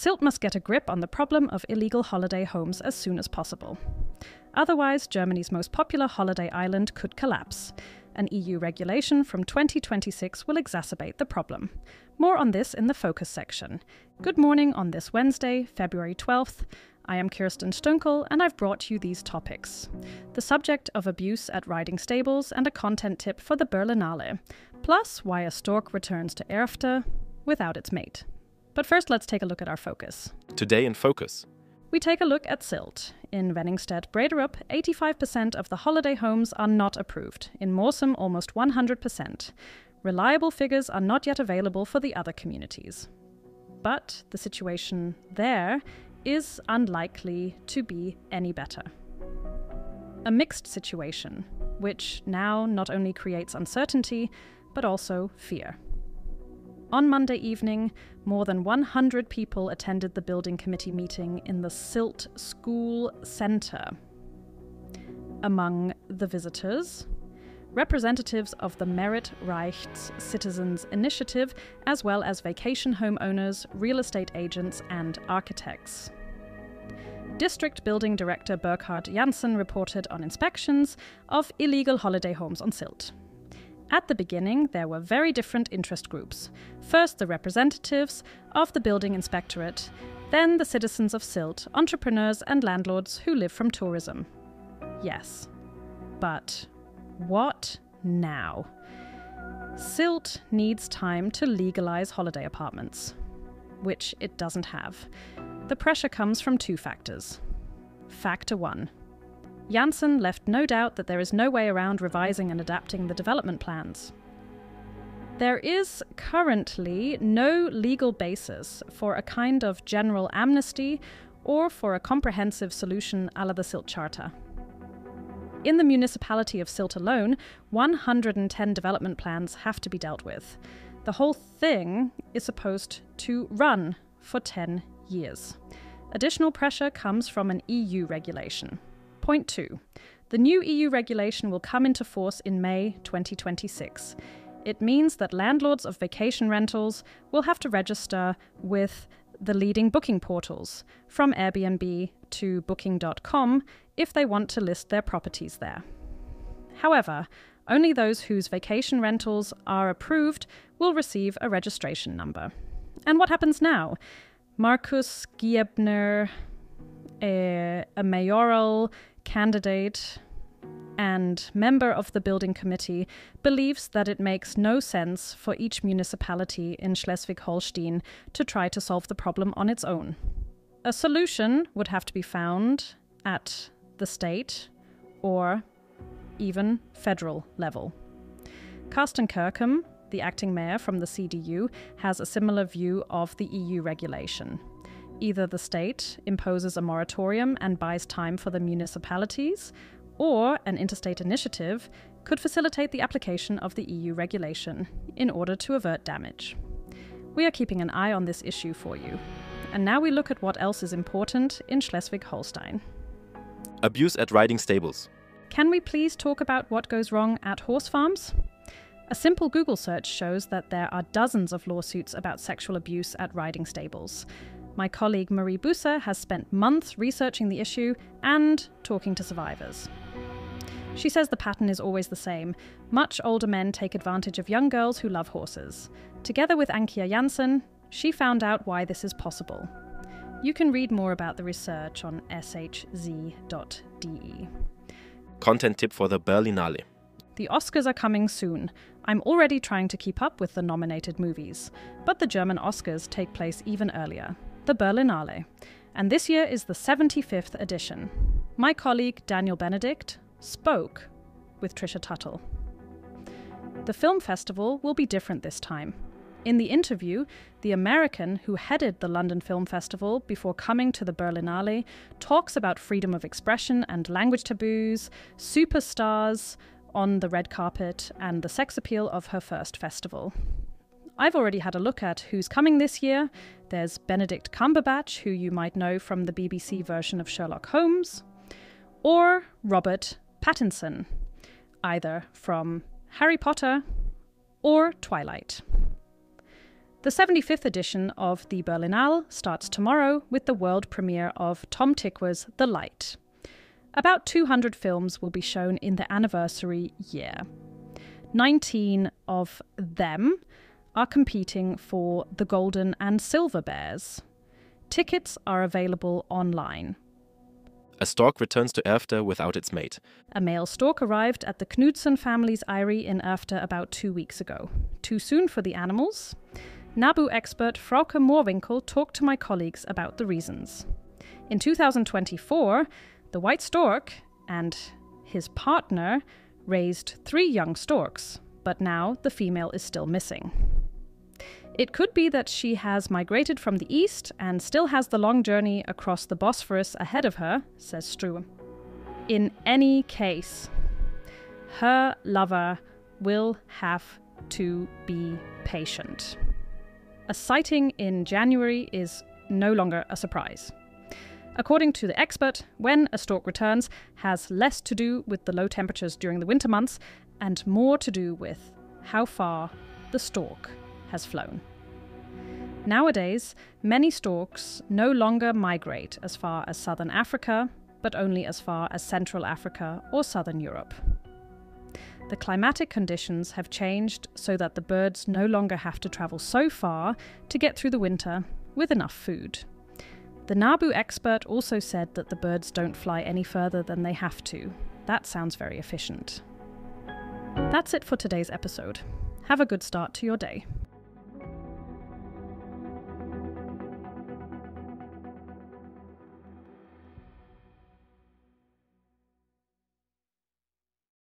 Sylt must get a grip on the problem of illegal holiday homes as soon as possible. Otherwise, Germany's most popular holiday island could collapse. An EU regulation from 2026 will exacerbate the problem. More on this in the Focus section. Good morning on this Wednesday, February 12th. I am Kirsten Stunkel and I've brought you these topics. The subject of abuse at riding stables and a content tip for the Berlinale. Plus, why a stork returns to Erfte without its mate. But first, let's take a look at our focus. Today in Focus. We take a look at Sylt. In Wenningstedt-Brederup, 85% of the holiday homes are not approved. In Morsum, almost 100%. Reliable figures are not yet available for the other communities. But the situation there is unlikely to be any better. A mixed situation, which now not only creates uncertainty, but also fear. On Monday evening, more than 100 people attended the building committee meeting in the Sylt School Centre. Among the visitors, representatives of the Merit Reichts Citizens Initiative, as well as vacation home owners, real estate agents, and architects. District Building Director Burkhard Janssen reported on inspections of illegal holiday homes on Sylt. At the beginning, there were very different interest groups. First, the representatives of the building inspectorate, then the citizens of Sylt, entrepreneurs and landlords who live from tourism. Yes, but what now? Sylt needs time to legalize holiday apartments, which it doesn't have. The pressure comes from two factors. Factor 1. Janssen left no doubt that there is no way around revising and adapting the development plans. There is currently no legal basis for a kind of general amnesty or for a comprehensive solution à la the Sylt Charter. In the municipality of Sylt alone, 110 development plans have to be dealt with. The whole thing is supposed to run for 10 years. Additional pressure comes from an EU regulation. Point 2. The new EU regulation will come into force in May 2026. It means that landlords of vacation rentals will have to register with the leading booking portals, from Airbnb to Booking.com, if they want to list their properties there. However, only those whose vacation rentals are approved will receive a registration number. And what happens now? Markus Giebner, a mayoral candidate and member of the building committee, believes that it makes no sense for each municipality in Schleswig-Holstein to try to solve the problem on its own. A solution would have to be found at the state or even federal level. Carsten Kirkham, the acting mayor from the CDU, has a similar view of the EU regulation. Either the state imposes a moratorium and buys time for the municipalities, or an interstate initiative could facilitate the application of the EU regulation in order to avert damage. We are keeping an eye on this issue for you. And now we look at what else is important in Schleswig-Holstein. Abuse at riding stables. Can we please talk about what goes wrong at horse farms? A simple Google search shows that there are dozens of lawsuits about sexual abuse at riding stables. My colleague Marie Busser has spent months researching the issue and talking to survivors. She says the pattern is always the same. Much older men take advantage of young girls who love horses. Together with Ankia Janssen, she found out why this is possible. You can read more about the research on shz.de. Content tip for the Berlinale. The Oscars are coming soon. I'm already trying to keep up with the nominated movies. But the German Oscars take place even earlier. The Berlinale. And this year is the 75th edition. My colleague Daniel Benedict spoke with Trisha Tuttle. The film festival will be different this time. In the interview, the American who headed the London Film Festival before coming to the Berlinale talks about freedom of expression and language taboos, superstars on the red carpet, and the sex appeal of her first festival. I've already had a look at who's coming this year. There's Benedict Cumberbatch, who you might know from the BBC version of Sherlock Holmes, or Robert Pattinson, either from Harry Potter or Twilight. The 75th edition of the Berlinale starts tomorrow with the world premiere of Tom Tykwers' The Light. About 200 films will be shown in the anniversary year. 19 of them are competing for the Golden and Silver Bears. Tickets are available online. A stork returns to Erfter without its mate. A male stork arrived at the Knudsen family's eyrie in Erfter about 2 weeks ago. Too soon for the animals? NABU expert Frauke Moorwinkel talked to my colleagues about the reasons. In 2024, the white stork and his partner raised 3 young storks, but now the female is still missing. It could be that she has migrated from the east and still has the long journey across the Bosphorus ahead of her, says Struwe. In any case, her lover will have to be patient. A sighting in January is no longer a surprise. According to the expert, when a stork returns has less to do with the low temperatures during the winter months and more to do with how far the stork has flown. Nowadays, many storks no longer migrate as far as southern Africa, but only as far as Central Africa or southern Europe. The climatic conditions have changed so that the birds no longer have to travel so far to get through the winter with enough food. The NABU expert also said that the birds don't fly any further than they have to. That sounds very efficient. That's it for today's episode. Have a good start to your day.